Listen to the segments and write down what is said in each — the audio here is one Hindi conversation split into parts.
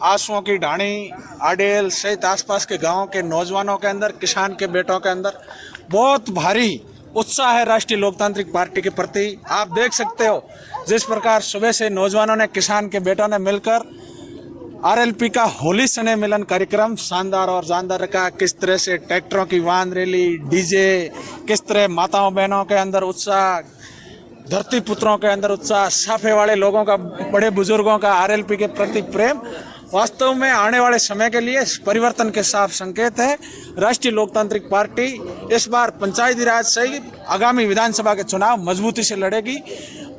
आंसुओं की ढाणी आडेल सहित आसपास के गांवों के नौजवानों के अंदर, किसान के बेटों के अंदर बहुत भारी उत्साह है राष्ट्रीय लोकतांत्रिक पार्टी के प्रति। आप देख सकते हो जिस प्रकार सुबह से नौजवानों ने, किसान के बेटों ने मिलकर आरएलपी का होली स्नेह मिलन कार्यक्रम शानदार और जानदार रखा। किस तरह से ट्रैक्टरों की वाहन रैली, डीजे, किस तरह माताओं बहनों के अंदर उत्साह, धरती पुत्रों के अंदर उत्साह, साफे वाले लोगों का, बड़े बुजुर्गों का आरएलपी के प्रति प्रेम वास्तव में आने वाले समय के लिए परिवर्तन के साफ संकेत है। राष्ट्रीय लोकतांत्रिक पार्टी इस बार पंचायती राज सहित आगामी विधानसभा के चुनाव मजबूती से लड़ेगी।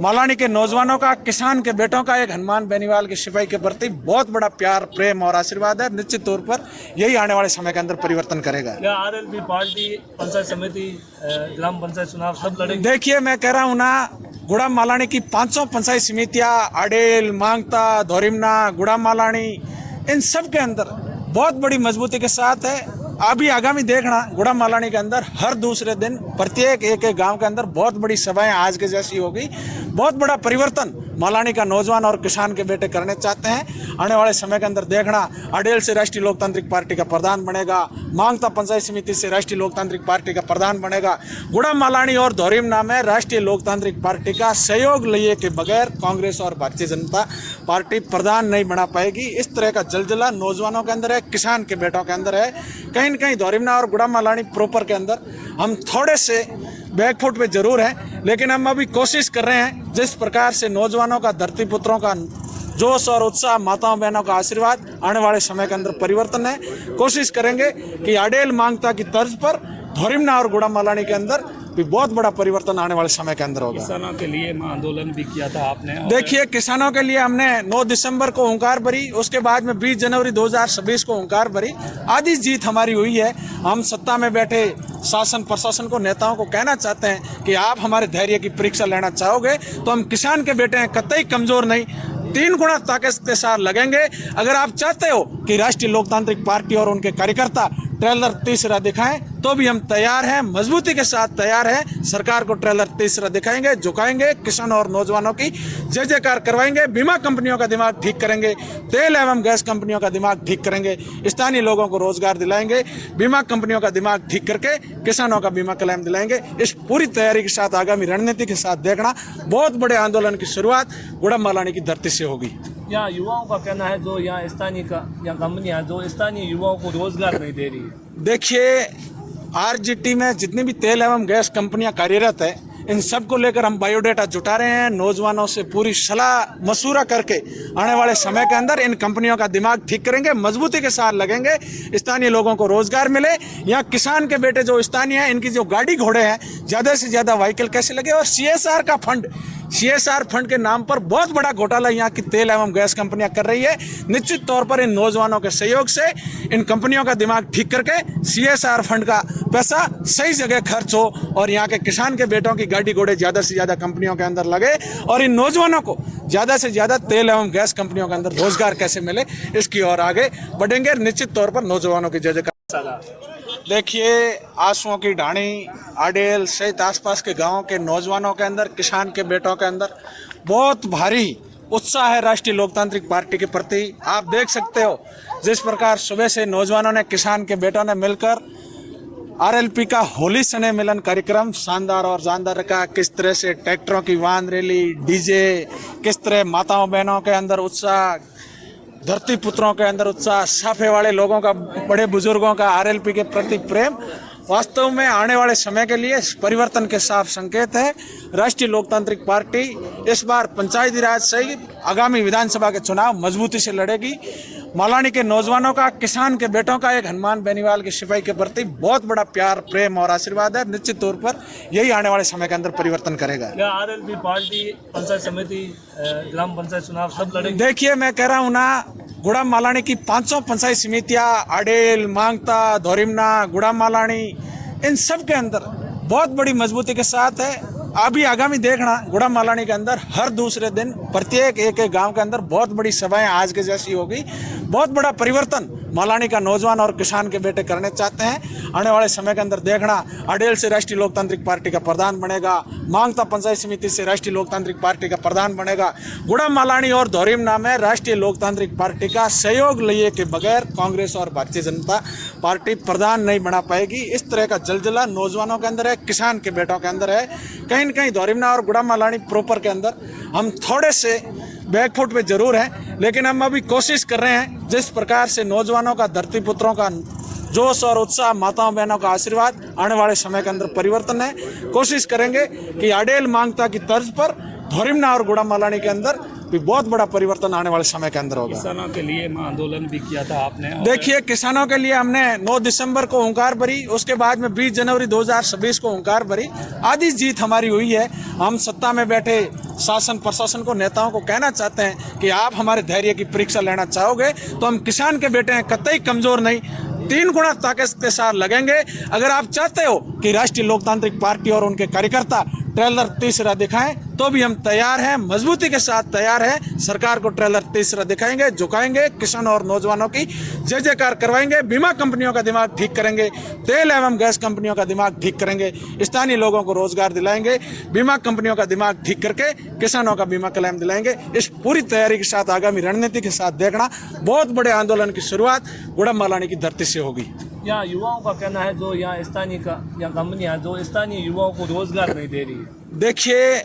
मालानी के नौजवानों का, किसान के बेटों का, एक हनुमान बेनीवाल के सिपाही के प्रति बहुत बड़ा प्यार, प्रेम और आशीर्वाद है। निश्चित तौर पर यही आने वाले समय के अंदर परिवर्तन करेगा। क्या आरएलपी पार्टी पंचायत समिति, ग्राम पंचायत चुनाव सब लड़ेगी? देखिए, मैं कह रहा हूँ ना, गुड़ाम मालानी की 500 पंचायत समितियां, आडेल, मांगता, धोरिमना, गुड़ाम मालानी, इन सब के अंदर बहुत बड़ी मजबूती के साथ है। अभी आगामी देखना, गुड़ाम मालानी के अंदर हर दूसरे दिन प्रत्येक एक गांव के अंदर बहुत बड़ी सभाएं आज के जैसी होगी। बहुत बड़ा परिवर्तन मालानी का नौजवान और किसान के बेटे करने चाहते हैं। आने वाले समय के अंदर देखना, अडेल से राष्ट्रीय लोकतांत्रिक पार्टी का प्रधान बनेगा, मांगता पंचायत समिति से राष्ट्रीय लोकतांत्रिक पार्टी का प्रधान बनेगा। गुड़ाम मालानी और धोरिमना में राष्ट्रीय लोकतांत्रिक पार्टी का सहयोग लिए के बगैर कांग्रेस और भारतीय जनता पार्टी प्रधान नहीं बना पाएगी। इस तरह का जलजला नौजवानों के अंदर है, किसान के बेटों के अंदर है। कहीं न कहीं धोरिमना और गुड़ाम मालानी प्रॉपर के अंदर हम थोड़े से बैकफुट पे जरूर हैं, लेकिन हम अभी कोशिश कर रहे हैं। जिस प्रकार से नौजवानों का, धरती पुत्रों का जोश और उत्साह, माताओं बहनों का आशीर्वाद, आने वाले समय के अंदर परिवर्तन है। कोशिश करेंगे कि आडेल मांगता की तर्ज पर धोरिमना और गुड़ाम मालानी के अंदर भी बहुत बड़ा परिवर्तन आने वाले समय के अंदर होगा। किसानों के लिए आंदोलन भी किया था आपने? देखिए, किसानों के लिए हमने 9 दिसंबर को हुंकार भरी, उसके बाद में 20 जनवरी 2026 को हुंकार भरी। आधी जीत हमारी हुई है। हम सत्ता में बैठे शासन प्रशासन को, नेताओं को कहना चाहते हैं कि आप हमारे धैर्य की परीक्षा लेना चाहोगे तो हम किसान के बेटे हैं, कतई कमजोर नहीं, 3 गुना ताकत के साथ लगेंगे। अगर आप चाहते हो कि राष्ट्रीय लोकतांत्रिक पार्टी और उनके कार्यकर्ता ट्रेलर तीसरा दिखाएं तो भी हम तैयार हैं, मजबूती के साथ तैयार हैं। सरकार को ट्रेलर तीसरा दिखाएंगे, झुकाएंगे, किसान और नौजवानों की जय जयकार करवाएंगे, बीमा कंपनियों का दिमाग ठीक करेंगे, तेल एवं गैस कंपनियों का दिमाग ठीक करेंगे, स्थानीय लोगों को रोजगार दिलाएंगे, बीमा कंपनियों का दिमाग ठीक करके किसानों का बीमा क्लेम दिलाएंगे। इस पूरी तैयारी के साथ, आगामी रणनीति के साथ देखना, बहुत बड़े आंदोलन की शुरुआत गुड़ाम मालानी की धरती से होगी। यहाँ युवाओं का कहना है, जो यहाँ स्थानीय कंपनियां जो स्थानीय युवाओं को रोजगार नहीं दे रही है। देखिए, आरजीटी में जितनी भी तेल एवं गैस कंपनियां कार्यरत है, इन सब को लेकर हम बायोडाटा जुटा रहे हैं। नौजवानों से पूरी सलाह मशूरा करके आने वाले समय के अंदर इन कंपनियों का दिमाग ठीक करेंगे, मजबूती के साथ लगेंगे, स्थानीय लोगों को रोजगार मिले। यहाँ किसान के बेटे जो स्थानीय हैं, इनकी जो गाड़ी घोड़े हैं, ज़्यादा से ज़्यादा व्हीकल कैसे लगे। और सीएसआर का फंड, सीएसआर फंड के नाम पर बहुत बड़ा घोटाला यहाँ की तेल एवं गैस कंपनियां कर रही है। निश्चित तौर पर इन नौजवानों के सहयोग से इन कंपनियों का दिमाग ठीक करके सीएसआर फंड का पैसा सही जगह खर्च हो और यहाँ के किसान के बेटों की गाड़ी घोड़े ज़्यादा से ज़्यादा कंपनियों के अंदर लगे और इन नौजवानों को ज़्यादा से ज़्यादा तेल एवं गैस कंपनियों के अंदर रोजगार कैसे मिले, इसकी ओर आगे बढ़ेंगे। निश्चित तौर पर नौजवानों की जय जयकार। देखिए, आंसुओं की ढाणी आडेल सहित आसपास के गांवों के नौजवानों के अंदर, किसान के बेटों के अंदर बहुत भारी उत्साह है राष्ट्रीय लोकतांत्रिक पार्टी के प्रति। आप देख सकते हो जिस प्रकार सुबह से नौजवानों ने, किसान के बेटों ने मिलकर आरएलपी का होली स्नेह मिलन कार्यक्रम शानदार और जानदार रखा। किस तरह से ट्रैक्टरों की वाहन रैली, डीजे, किस तरह माताओं बहनों के अंदर उत्साह, धरती पुत्रों के अंदर उत्साह, साफे वाले लोगों का, बड़े बुजुर्गों का आरएलपी के प्रति प्रेम वास्तव में आने वाले समय के लिए परिवर्तन के साफ संकेत है। राष्ट्रीय लोकतांत्रिक पार्टी इस बार पंचायती राज सहित आगामी विधानसभा के चुनाव मजबूती से लड़ेगी। मालानी के नौजवानों का, किसान के बेटों का, एक हनुमान बेनीवाल के सिपाही के प्रति बहुत बड़ा प्यार, प्रेम और आशीर्वाद है। निश्चित तौर पर यही आने वाले समय के अंदर परिवर्तन करेगा। क्या आरएलपी पार्टी पंचायत समिति, ग्राम पंचायत चुनाव सब लड़ेगी? देखिए, मैं कह रहा हूँ ना, गुड़ाम मालानी की 500 पंचायत समितियां, आडेल, मांगता, धोरिमना, गुड़ाम मालानी, इन सब के अंदर बहुत बड़ी मजबूती के साथ है। अभी आगामी देखना गुड़ा मालानी के अंदर हर दूसरे दिन प्रत्येक एक एक गांव के अंदर बहुत बड़ी सभाएं आज के जैसी होगी। बहुत बड़ा परिवर्तन मालानी का नौजवान और किसान के बेटे करने चाहते हैं। आने वाले समय के अंदर देखना अडेल से राष्ट्रीय लोकतांत्रिक पार्टी का प्रधान बनेगा, मांगता पंचायत समिति से राष्ट्रीय लोकतांत्रिक पार्टी का प्रधान बनेगा। गुड़ा मालानी और धोरीमना में राष्ट्रीय लोकतांत्रिक पार्टी का सहयोग लिए के बगैर कांग्रेस और भारतीय जनता पार्टी प्रधान नहीं बना पाएगी। इस तरह का जलजला नौजवानों के अंदर है, किसान के बेटों के अंदर है। कहीं न कहीं धोरीमना और गुड़ा मालानी प्रॉपर के अंदर हम थोड़े से बैकफुट पे जरूर हैं, लेकिन हम अभी कोशिश कर रहे हैं जिस प्रकार से नौजवानों का, धरती पुत्रों का जोश और उत्साह, माताओं बहनों का आशीर्वाद आने वाले समय के अंदर परिवर्तन है। कोशिश करेंगे कि अडेल मांगता की तर्ज पर धोरीमना और गुड़ा मालानी के अंदर भी बहुत बड़ा परिवर्तन आने वाले समय के अंदर होगा। किसानों के लिए आंदोलन भी किया था आपने। देखिए, किसानों के लिए हमने 9 दिसंबर को हुंकार भरी, उसके बाद में 20 जनवरी 2026 को हुंकार भरी। आधी जीत हमारी हुई है। हम सत्ता में बैठे शासन प्रशासन को, नेताओं को कहना चाहते हैं कि आप हमारे धैर्य की परीक्षा लेना चाहोगे तो हम किसान के बेटे हैं, कतई कमजोर नहीं, 3 गुना ताकत के साथ लगेंगे। अगर आप चाहते हो कि राष्ट्रीय लोकतांत्रिक पार्टी और उनके कार्यकर्ता ट्रेलर तीसरा दिखाएं तो भी हम तैयार हैं, मजबूती के साथ तैयार हैं। सरकार को ट्रेलर तीसरा दिखाएंगे, झुकाएंगे, किसान और नौजवानों की जय जयकार करवाएंगे, बीमा कंपनियों का दिमाग ठीक करेंगे, तेल एवं गैस कंपनियों का दिमाग ठीक करेंगे, स्थानीय लोगों को रोजगार दिलाएंगे, बीमा कंपनियों का दिमाग ठीक करके किसानों का बीमा क्लेम दिलाएंगे। इस पूरी तैयारी के साथ, आगामी रणनीति के साथ देखना बहुत बड़े आंदोलन की शुरुआत गुड़ा मालानी की धरती से होगी। यहाँ युवाओं का कहना है जो यहाँ स्थानीय का या कंपनियां जो स्थानीय युवाओं को रोजगार नहीं दे रही है। देखिए,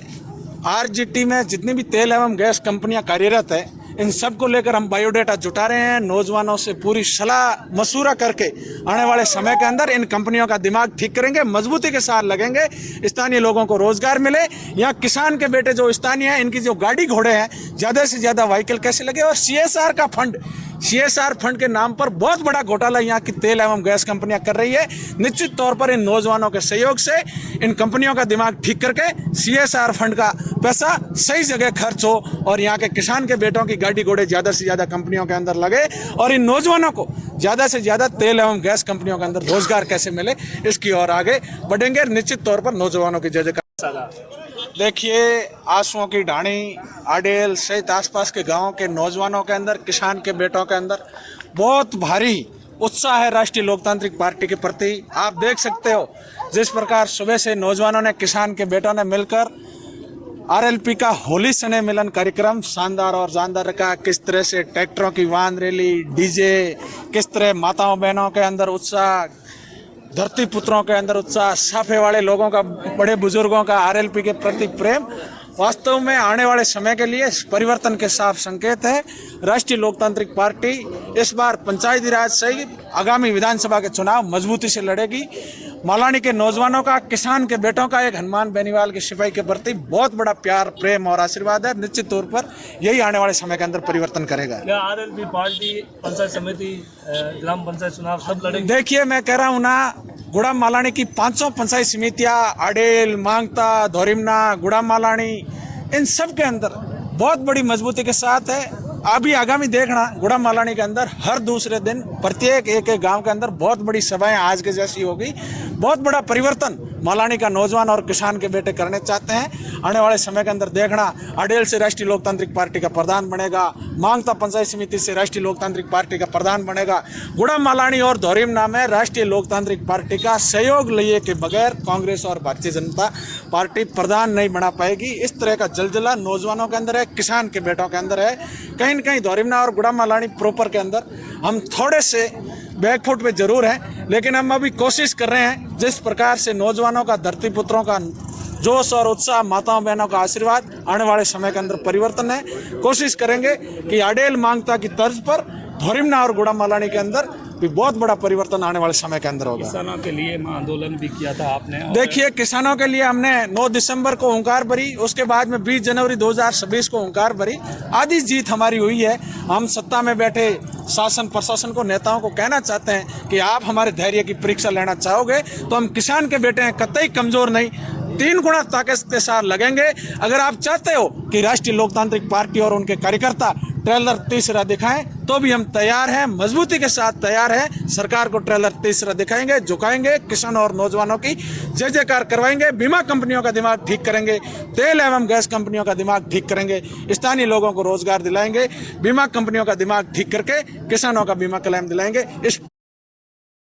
आरजीटी में जितनी भी तेल एवं गैस कंपनियां कार्यरत है, इन सब को लेकर हम बायोडाटा जुटा रहे हैं। नौजवानों से पूरी सलाह मशूरा करके आने वाले समय के अंदर इन कंपनियों का दिमाग ठीक करेंगे, मजबूती के साथ लगेंगे, स्थानीय लोगों को रोजगार मिले। यहाँ किसान के बेटे जो स्थानीय हैं, इनकी जो गाड़ी घोड़े हैं, ज़्यादा से ज़्यादा व्हीकल कैसे लगे। और सीएसआर का फंड, सीएसआर फंड के नाम पर बहुत बड़ा घोटाला यहाँ की तेल एवं गैस कंपनियां कर रही है। निश्चित तौर पर इन नौजवानों के सहयोग से इन कंपनियों का दिमाग ठीक करके सीएसआर फंड का पैसा सही जगह खर्च हो और यहाँ के किसान के बेटों की गाड़ी घोड़े ज़्यादा से ज़्यादा कंपनियों के अंदर लगे और इन नौजवानों को ज़्यादा से ज़्यादा तेल एवं गैस कंपनियों के अंदर रोजगार कैसे मिले, इसकी ओर आगे बढ़ेंगे। निश्चित तौर पर नौजवानों की जय जयकार। देखिए, आंसुओं की ढाणी, अडेल सहित आसपास के गांवों के नौजवानों के अंदर, किसान के बेटों के अंदर बहुत भारी उत्साह है राष्ट्रीय लोकतांत्रिक पार्टी के प्रति। आप देख सकते हो जिस प्रकार सुबह से नौजवानों ने, किसान के बेटों ने मिलकर आरएलपी का होली स्नेह मिलन कार्यक्रम शानदार और जानदार रखा। किस तरह से ट्रैक्टरों की वाहन रैली, डीजे, किस तरह माताओं बहनों के अंदर उत्साह, धरती पुत्रों के अंदर उत्साह, साफे वाले लोगों का, बड़े बुजुर्गों का आरएलपी के प्रति प्रेम वास्तव में आने वाले समय के लिए परिवर्तन के साफ संकेत है। राष्ट्रीय लोकतांत्रिक पार्टी इस बार पंचायती राज सहित आगामी विधानसभा के चुनाव मजबूती से लड़ेगी। मालानी के नौजवानों का, किसान के बेटों का, एक हनुमान बेनीवाल के सिपाही के प्रति बहुत बड़ा प्यार, प्रेम और आशीर्वाद है। निश्चित तौर पर यही आने वाले समय के अंदर परिवर्तन करेगा। क्या आरएलपी पार्टी पंचायत समिति, ग्राम पंचायत चुनाव सब लड़ेगी? देखिए, मैं कह रहा हूँ ना, गुड़ा मालानी की 500 पंचायत समितियाँ, अडेल, मांगता, धोरीमना, गुड़ा मालानी, इन सब के अंदर बहुत बड़ी मजबूती के साथ है। अभी आगामी देखना गुड़ा मालानी के अंदर हर दूसरे दिन प्रत्येक एक एक गांव के अंदर बहुत बड़ी सभाएं आज के जैसी होगी। बहुत बड़ा परिवर्तन मालानी का नौजवान और किसान के बेटे करने चाहते हैं। आने वाले समय के अंदर देखना अडेल से राष्ट्रीय लोकतांत्रिक पार्टी का प्रधान बनेगा, मांगता पंचायत समिति से राष्ट्रीय लोकतांत्रिक पार्टी का प्रधान बनेगा। गुड़ा मालानी और धोरीमना में राष्ट्रीय लोकतांत्रिक पार्टी का सहयोग लिए के बगैर कांग्रेस और भारतीय जनता पार्टी प्रधान नहीं बना पाएगी। इस तरह का जलजला नौजवानों के अंदर है, किसान के बेटों के अंदर है। कहीं न कहीं धोरीमना और गुड़ा मालानी प्रॉपर के अंदर हम थोड़े से बैकफुट पे जरूर हैं, लेकिन हम अभी कोशिश कर रहे हैं जिस प्रकार से नौजवानों का, धरती पुत्रों का जोश और उत्साह, माताओं बहनों का आशीर्वाद आने वाले समय के अंदर परिवर्तन है। कोशिश करेंगे कि अडेल मांगता की तर्ज पर धोरीमना और गुड़ा मालानी के अंदर भी बहुत बड़ा परिवर्तन आने वाले समय के अंदर होगा। किसानों के लिए आंदोलन भी किया था आपने। देखिए, किसानों के लिए हमने 9 दिसंबर को हुंकार भरी, उसके बाद में 20 जनवरी 2026 को हुंकार भरी। आधी जीत हमारी हुई है। हम सत्ता में बैठे शासन प्रशासन को, नेताओं को कहना चाहते हैं कि आप हमारे धैर्य की परीक्षा लेना चाहोगे तो हम किसान के बेटे हैं, कतई कमजोर नहीं, 3 गुना ताकत के साथ लगेंगे। अगर आप चाहते हो कि राष्ट्रीय लोकतांत्रिक पार्टी और उनके कार्यकर्ता ट्रेलर तीसरा दिखाएं तो भी हम तैयार हैं, मजबूती के साथ तैयार हैं। सरकार को ट्रेलर तीसरा दिखाएंगे, झुकाएंगे, किसानों और नौजवानों की जय जयकार करवाएंगे, बीमा कंपनियों का दिमाग ठीक करेंगे, तेल एवं गैस कंपनियों का दिमाग ठीक करेंगे, स्थानीय लोगों को रोजगार दिलाएंगे, बीमा कंपनियों का दिमाग ठीक करके किसानों का बीमा क्लेम दिलाएंगे। इस